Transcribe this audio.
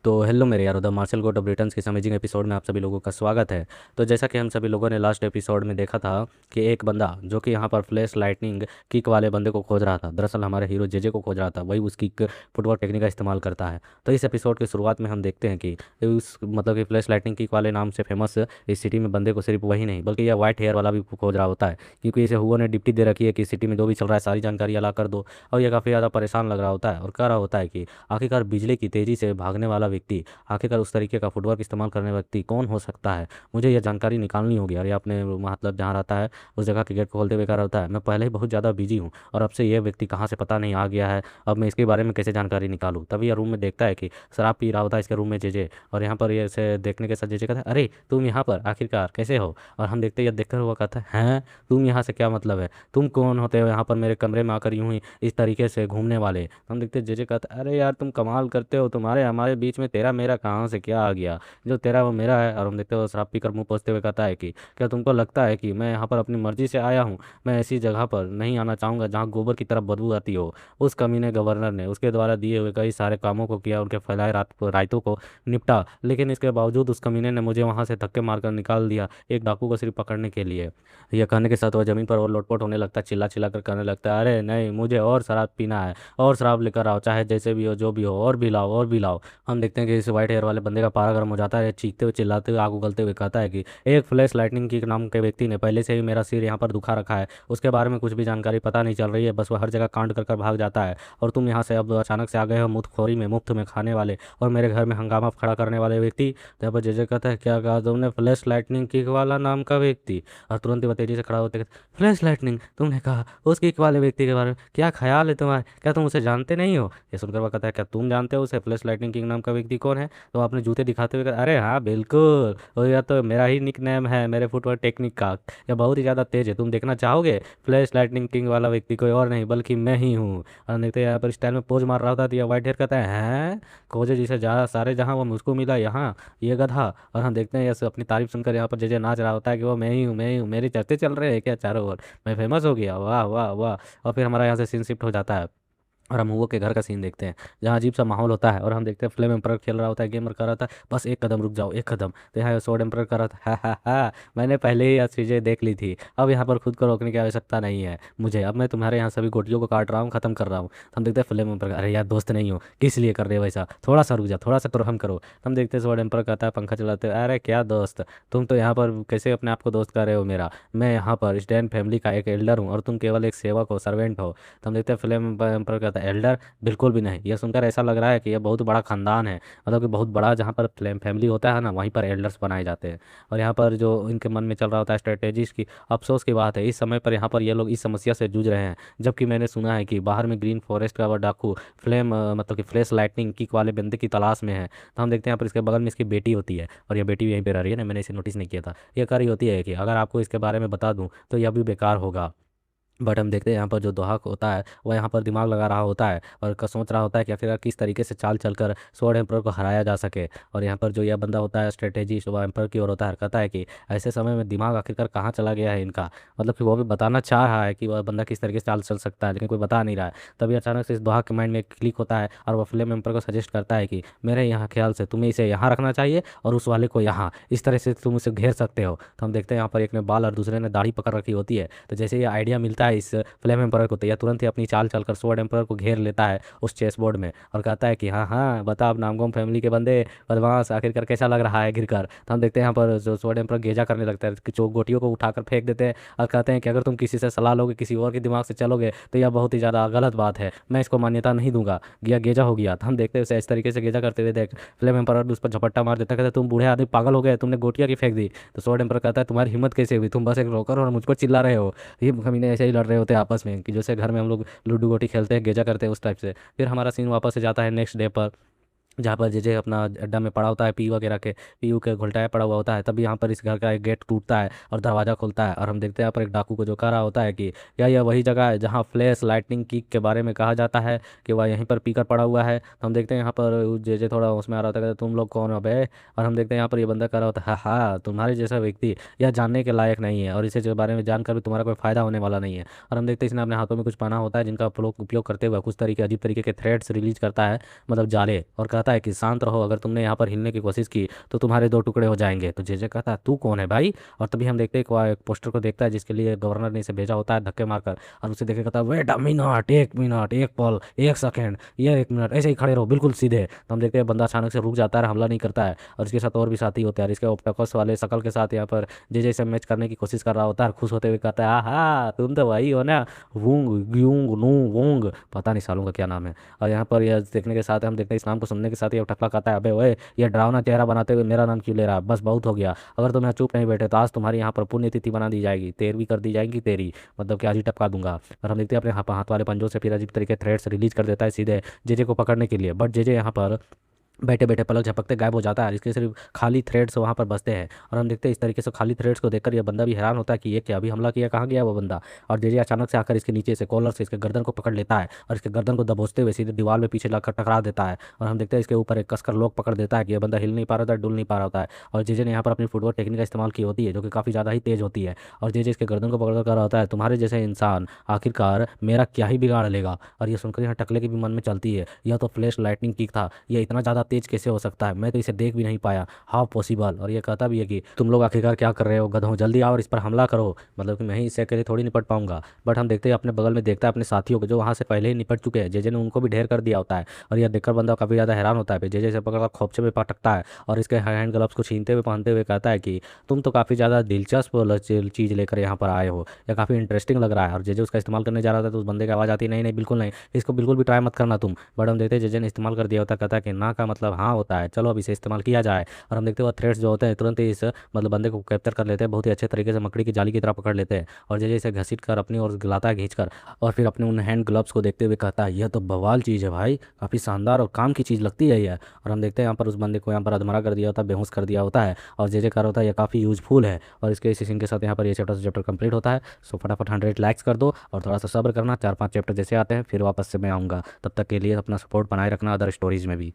तो हेलो मेरे यार, the martial court of returns के अमेजिंग एपिसोड में आप सभी लोगों का स्वागत है। तो जैसा कि हम सभी लोगों ने लास्ट एपिसोड में देखा था कि एक बंदा जो कि यहाँ पर फ्लैश लाइटनिंग किक वाले बंदे को खोज रहा था, दरअसल हमारे हीरो जेजे को खोज रहा था, वही उस किक फुटवर्क टेक्निक का इस्तेमाल करता है। तो इस एपिसोड की शुरुआत में हम देखते हैं कि उस मतलब कि फ्लैश लाइटनिंग किक वाले नाम से फेमस इस सिटी में बंदे को सिर्फ वही नहीं बल्कि यह वाइट हेयर वाला भी खोज रहा होता है, क्योंकि इसे हुआ ने डिप्टी दे रखी है कि सिटी में जो भी चल रहा है सारी जानकारी अला कर दो। और यह काफ़ी ज़्यादा परेशान लग रहा होता है और कह रहा होता है कि आखिरकार बिजली की तेज़ी से भागने वाला व्यक्ति, आखिरकार उस तरीके का फुटवर्क इस्तेमाल करने व्यक्ति कौन हो सकता है। मुझे यह जानकारी निकालनी होगी। और ये अपने मतलब जहाँ रहता है उस जगह के गेट को खोलते हुए कह रहा होता है, मैं पहले ही बहुत ज़्यादा बिजी हूँ और अब से यह व्यक्ति कहाँ से पता नहीं आ गया है, अब मैं इसके बारे में कैसे जानकारी निकालूँ। तभी यह रूम में देखता है कि शराब पी रहा होता है इसके रूम में जेजे। और यहाँ पर ये इसे देखने के साथ जेजे कहता है, अरे तुम यहाँ पर आखिरकार कैसे हो। और हम देखते यह देखकर हुआ कहता है, हैं तुम यहाँ से क्या मतलब है, तुम कौन होते हो यहाँ पर मेरे कमरे में आकर यूं ही इस तरीके से घूमने वाले। हम देखते जेजे कहता है, अरे यार तुम कमाल करते हो, तुम्हारे हमारे बीच में तेरा मेरा कहाँ से क्या आ गया, जो तेरा वो मेरा है। और हम देखते हो शराब पीकर मुंह पोंछते हुए कहता है कि क्या तुमको लगता है कि मैं यहाँ पर अपनी मर्जी से आया हूँ, मैं ऐसी जगह पर नहीं आना चाहूँगा जहाँ गोबर की तरफ बदबू आती हो। उस कमीने गवर्नर ने उसके द्वारा दिए हुए कई सारे कामों को किया, उनके फैलाए रायतों को निपटा, लेकिन इसके बावजूद उस कमीने ने मुझे वहाँ से धक्के मारकर निकाल दिया, एक डाकू को सिर्फ पकड़ने के लिए। यह कहने के साथ वह जमीन पर और लोटपोट होने लगता है, चिल्ला चिल्ला कर कहने लगता है, अरे नहीं मुझे और शराब पीना है, और शराब लेकर आओ, चाहे जैसे भी हो जो भी हो, और भी लाओ और भी लाओ। हम देखते हैं कि इस वाइट हेयर वाले बंदे का पारा गर्म हो जाता है, चीखते हुए चिल्लाते हुए आग उगलते हुए कहता है कि एक फ्लैश लाइटनिंग की नाम के व्यक्ति ने पहले से ही मेरा सिर यहाँ पर दुखा रखा है, उसके बारे में कुछ भी जानकारी पता नहीं चल रही है, बस वह हर जगह कांड कर कर भाग जाता है। और तुम यहाँ से अब अचानक से आ गए हो मुफ्तखोरी में, मुफ्त में खाने वाले और मेरे घर में हंगामा खड़ा करने वाले व्यक्ति। जब पर जेजे कहता है, क्या कहा तुमने, फ्लैश लाइटनिंग किक वाला नाम का व्यक्ति। और तुरंत ही वह तेजी से खड़ा होते फ्लैश लाइटनिंग, तुमने कहा उस किक वाले व्यक्ति के बारे में, क्या ख्याल है तुम्हारे, क्या तुम उसे जानते नहीं हो। ये सुनकर वह कहता है, क्या तुम जानते हो उसे, फ्लैश लाइटनिंग किंग नाम का व्यक्ति कौन है। तो आपने जूते दिखाते हुए कहा, अरे हाँ बिल्कुल, और यह तो मेरा ही निक नेम है मेरे फुटवर्क टेक्निक का, यह बहुत ही ज़्यादा तेज है, तुम देखना चाहोगे। फ्लैश लाइटनिंग किंग वाला व्यक्ति कोई और नहीं बल्कि मैं ही हूँ। और देखते यहाँ पर स्टाइल में पोज मार रहा था, तो यह वाइट हेयर कहता है, हैं खोजे जिसे जा सारे जहाँ वो मुझको मिला यहाँ, ये गधा। और हम देखते हैं यह अपनी तारीफ सुनकर यहाँ पर जे नाच रहा होता है कि वो मैं ही हूँ मैं ही हूँ, मेरे चर्चे चल रहे हैं क्या चारों ओर, मैं फेमस हो गया, वाह वाह वाह। और फिर हमारा यहाँ से सीन शिफ्ट हो जाता है और हम वो के घर का सीन देखते हैं, जहाँ अजीब सा माहौल होता है। और हम देखते हैं फ्लेम एम्पर खेल रहा होता है, गेमर कर रहा था, बस एक कदम रुक जाओ एक कदम। तो यहाँ सोड एम्पर कर रहा था, हा मैंने पहले ही यह चीज़ें देख ली थी, अब यहाँ पर खुद को रोकने की आवश्यकता नहीं है मुझे, अब मैं तुम्हारे यहाँ सभी गोटियों को काट रहा हूँ, खत्म कर रहा हूँ। तो हम देखते हैं फ्लेम एम्पर, अरे यार दोस्त नहीं हो, किस लिए कर रहे हो वैसा, थोड़ा सा रुक जाओ, थोड़ा सा तो रहम करो। तो हम देखते हैं सोड एम्पर कहता है पंखा चलाते हुए, अरे क्या दोस्त, तुम तो यहाँ पर कैसे अपने आप को दोस्त कर रहे हो मेरा, मैं यहाँ पर स्टैन फैमिली का एक एल्डर हूँ और तुम केवल एक सेवक हो, सर्वेंट हो। तो हम देखते हैं फ्लेम एम्पर कहता है, एल्डर, बिल्कुल भी नहीं। यह सुनकर ऐसा लग रहा है कि यह बहुत बड़ा खानदान है, मतलब कि बहुत बड़ा जहाँ पर फैमिली होता है ना, वहीं पर एल्डर्स बनाए जाते हैं। और यहाँ पर जो इनके मन में चल रहा होता है स्ट्रेटेजीज की, अफसोस की बात है इस समय पर यहाँ पर ये लोग इस समस्या से जूझ रहे हैं, जबकि मैंने सुना है कि बाहर में ग्रीन फॉरेस्ट का वो डाकू फ्लेम मतलब कि फ्लैश लाइटनिंग किक वाले बंदे की तलाश में है। तो हम देखते हैं यहाँ पर इसके बगल में इसकी बेटी होती है, और यह बेटी भी यहीं पर आ रही है ना, मैंने इसे नोटिस नहीं किया था। यह कह रही होती है कि अगर आपको इसके बारे में बता दूं तो यह भी बेकार होगा। बट हम देखते हैं यहाँ पर जो दोहक होता है वह यहाँ पर दिमाग लगा रहा होता है और सोच रहा होता है कि आखिर किस तरीके से चाल चलकर स्वॉर्ड एम्पर को हराया जा सके। और यहाँ पर जो यह बंदा होता है स्ट्रेटेजी वह एम्पर की ओर होता है, कहता है कि ऐसे समय में दिमाग आखिरकार कहाँ चला गया है इनका, मतलब कि वो भी बताना चाह रहा है कि वह बंदा किस तरीके से चाल चल सकता है, लेकिन कोई बता नहीं रहा है। तभी अचानक से इस दोहा के माइंड में क्लिक होता है और वह फ्लेम एम्पर को सजेस्ट करता है कि मेरे यहाँ ख्याल से तुम्हें इसे यहाँ रखना चाहिए और उस वाले को यहाँ, इस तरह से तुम इसे घेर सकते हो। तो हम देखते हैं यहाँ पर एक ने बाल और दूसरे ने दाढ़ी पकड़ रखी होती है। तो जैसे ये आइडिया मिलता है इस फ्लेम एम्पर को, तो यह तुरंत ही अपनी चाल चलकर स्वॉर्ड एम्पर को घेर लेता है उस चेस बोर्ड में और कहता है कि हाँ हाँ बता अब नामगोम फैमिली के बंदे बदमाश, आखिरकार कैसा लग रहा है घिर कर। तो हम देखते हैं यहाँ पर जो स्वॉर्ड एम्पर गेजा करने लगता है कि गोटियों को उठाकर फेंक देते हैं और कहते हैं कि अगर तुम किसी से सलाह लोगे, किसी और के दिमाग से चलोगे तो यह बहुत ही ज़्यादा गलत बात है, मैं इसको मान्यता नहीं दूंगा, गया गेजा हो गया। तो हम देखते हैं उसे इस तरीके से गेजा करते हुए देख फ्लेम एम्पर उस पर झपट्टा मार देता है, कहता है तुम बूढ़े आदमी पागल हो गए, तुमने गोटियां की फेंक दी। तो स्वॉर्ड एम्पर कहता है तुम्हारी हिम्मत कैसे हुई, तुम बस एक रोकर और मुझ पर चिल्ला रहे हो। ये कमीने ऐसे ही लड़ रहे होते हैं आपस में कि जैसे घर में हम लोग लूडो गोटी खेलते हैं, गेजा करते हैं, उस टाइप से। फिर हमारा सीन वापस से जाता है नेक्स्ट डे पर, जहाँ पर जे अपना अड्डा में पड़ा होता है, पी वगैरह के पीयू के घुलटाया पड़ा हुआ होता है। तभी यहाँ पर इस घर का एक गेट टूटता है और दरवाज़ा खुलता है और हम देखते हैं यहाँ पर एक डाकू को जो कह रहा होता है कि क्या यह वही जगह है जहाँ फ्लैश लाइटनिंग किक के बारे में कहा जाता है कि वह यहीं पर पीकर पड़ा हुआ है। तो हम देखते हैं यहाँ पर जे थोड़ा उसमें आ रहा होता है, तुम लोग कौन हो बे। और हम देखते हैं यहाँ पर ये बंदा कह रहा होता है, हाँ हाँ तुम्हारे जैसा व्यक्ति यह जानने के लायक नहीं है और इसे के बारे में जानकर भी तुम्हारा कोई फायदा होने वाला नहीं है। और हम देखते हैं इसने अपने हाथों में कुछ पहना होता है जिनका उपयोग करते हुए कुछ तरीके अजीब तरीके के थ्रेड्स रिलीज करता है, मतलब जाले, और कहता कहता है कि शांत रहो, अगर तुमने यहाँ पर हिलने की कोशिश की तो तुम्हारे दो टुकड़े हो जाएंगे। तो जेजे कहता है तू कौन है भाई। और तभी हम देखते हैं कि वह एक पोस्टर को देखता है जिसके लिए गवर्नर ने इसे भेजा होता है धक्के मारकर, और उसे देखे कहता है वेट अ मिनट, 1 मिनट, एक पल, 1 सेकेंड, ये 1 मिनट, ऐसे ही खड़े रहो बिल्कुल सीधे। तो हम देखते हैं बंदा अचानक से रुक जाता है, हमला नहीं करता है, और इसके साथ और भी साथी होते हैं। और इसके ऑक्टोपस वाले शकल के साथ यहाँ पर जेजे से मैच करने की कोशिश कर रहा होता है, और खुश होते हुए कहता है आहा तुम तो वही हो ना, वूंग ग्यूंग नू वोंग, पता नहीं सालों का क्या नाम है। और यहाँ पर यह देखने के साथ हम देखते हैं इस नाम को सुनने के साथ ही टकला कहता है अबे ओए, ये डरावना चेहरा बनाते हुए मेरा नाम क्यों ले रहा है, बस बहुत हो गया। अगर तुम यहाँ चुप नहीं बैठे तो आज तुम्हारी यहाँ पर पुण्यतिथि बना दी जाएगी, 13वीं कर दी जाएगी तेरी, मतलब कि आज ही टपका दूंगा। और हम देखते हैं अपने हाथ वाले पंजों से फिर अजीब तरीके थ्रेड्स रिलीज कर देता है सीधे जेजे को पकड़ने के लिए। बट जेजे यहाँ पर बैठे बैठे पलक झपकते गायब हो जाता है, इसके सिर्फ खाली थ्रेड्स वहाँ पर बचते हैं। और हम देखते हैं इस तरीके से खाली थ्रेड्स को देखकर यह बंदा भी हैरान होता है कि ये क्या, अभी हमला किया, कहाँ गया वो बंदा। और जेजे अचानक से आकर इसके नीचे से कॉलर से इसके गर्दन को पकड़ लेता है, और इसके गर्दन को दबोचते हुए सीधे दीवार में पीछे लाकर टकरा देता है। और हम देखते हैं इसके ऊपर एक कसकर लॉक पकड़ देता है कि यह बंदा हिल नहीं पा रहा था, डुल नहीं पा रहा होता है। और जेजे ने यहाँ पर अपनी फुटबॉल टेक्निक का इस्तेमाल की होती है जो कि काफ़ी ज़्यादा ही तेज होती है। और जेजे इसके गर्दन को पकड़ कर रहा होता है तुम्हारे जैसे इंसान आखिरकार मेरा क्या ही बिगाड़ लेगा। और ये सुनकर यहाँ टकले के भी मन में चलती है, यह तो फ्लैश लाइटनिंग किक था, यह इतना ज़्यादा तेज कैसे हो सकता है, मैं तो इसे देख भी नहीं पाया, हाउ पॉसिबल। और ये कहता भी है कि तुम लोग आखिरकार क्या कर रहे हो गधों, जल्दी आओ और इस पर हमला करो, मतलब कि मैं ही इससे अकेले थोड़ी निपट पाऊंगा। बट हम देखते हैं अपने बगल में देखता है अपने साथियों को जो वहाँ से पहले ही निपट चुके हैं, जेजे ने उनको भी ढेर कर दिया होता है। और यह देखकर बंदा काफ़ी ज़्यादा हैरान होता है, फिर जेजे से पकड़कर खोपचे में पटकता है, और इसके हैंड ग्लव्स को छीनते हुए पहनते हुए कहता है कि तुम तो काफ़ी ज़्यादा दिलचस्प चीज़ लेकर यहाँ पर आए हो, यह काफ़ी इंटरेस्टिंग लग रहा है। और जेजे उसका इस्तेमाल करने जा रहा था तो उस बंदे की आवाज़ आती है नहीं नहीं बिल्कुल नहीं, इसको बिल्कुल भी ट्राई मत करना तुम। बट हम देखते हैं जेजे ने इस्तेमाल कर दिया होता, कहता है कि ना का मतलब हाँ होता है, चलो अब इसे इस्तेमाल किया जाए। और हम देखते हैं थ्रेड्स जो होते हैं तुरंत ही इस मतलब बंदे को कैप्चर कर लेते हैं, बहुत ही अच्छे तरीके से मकड़ी की जाली की तरह पकड़ लेते हैं। और जैसे इसे घसीट कर अपनी ओर गिलाता है खींचकर, और फिर अपने उन हैंड ग्लव्स को देखते हुए कहता है यह तो बवाल चीज़ है भाई, काफ़ी शानदार और काम की चीज़ लगती है यह। और हम देखते हैं यहाँ पर उस बंदे को यहाँ पर अधमरा कर दिया होता है, बेहोश कर दिया होता है, और जे कार होता है यह काफ़ी यूजफुल है। और इसके इसी सीन के साथ यहाँ पर ये चैप्टर कंप्लीट होता है। सो फटाफट 100 लाइक्स कर दो, और थोड़ा सा सब्र करना, 4-5 चैप्टर जैसे आते हैं फिर वापस से मैं आऊँगा, तब तक के लिए अपना सपोर्ट बनाए रखना अदर स्टोरीज में भी।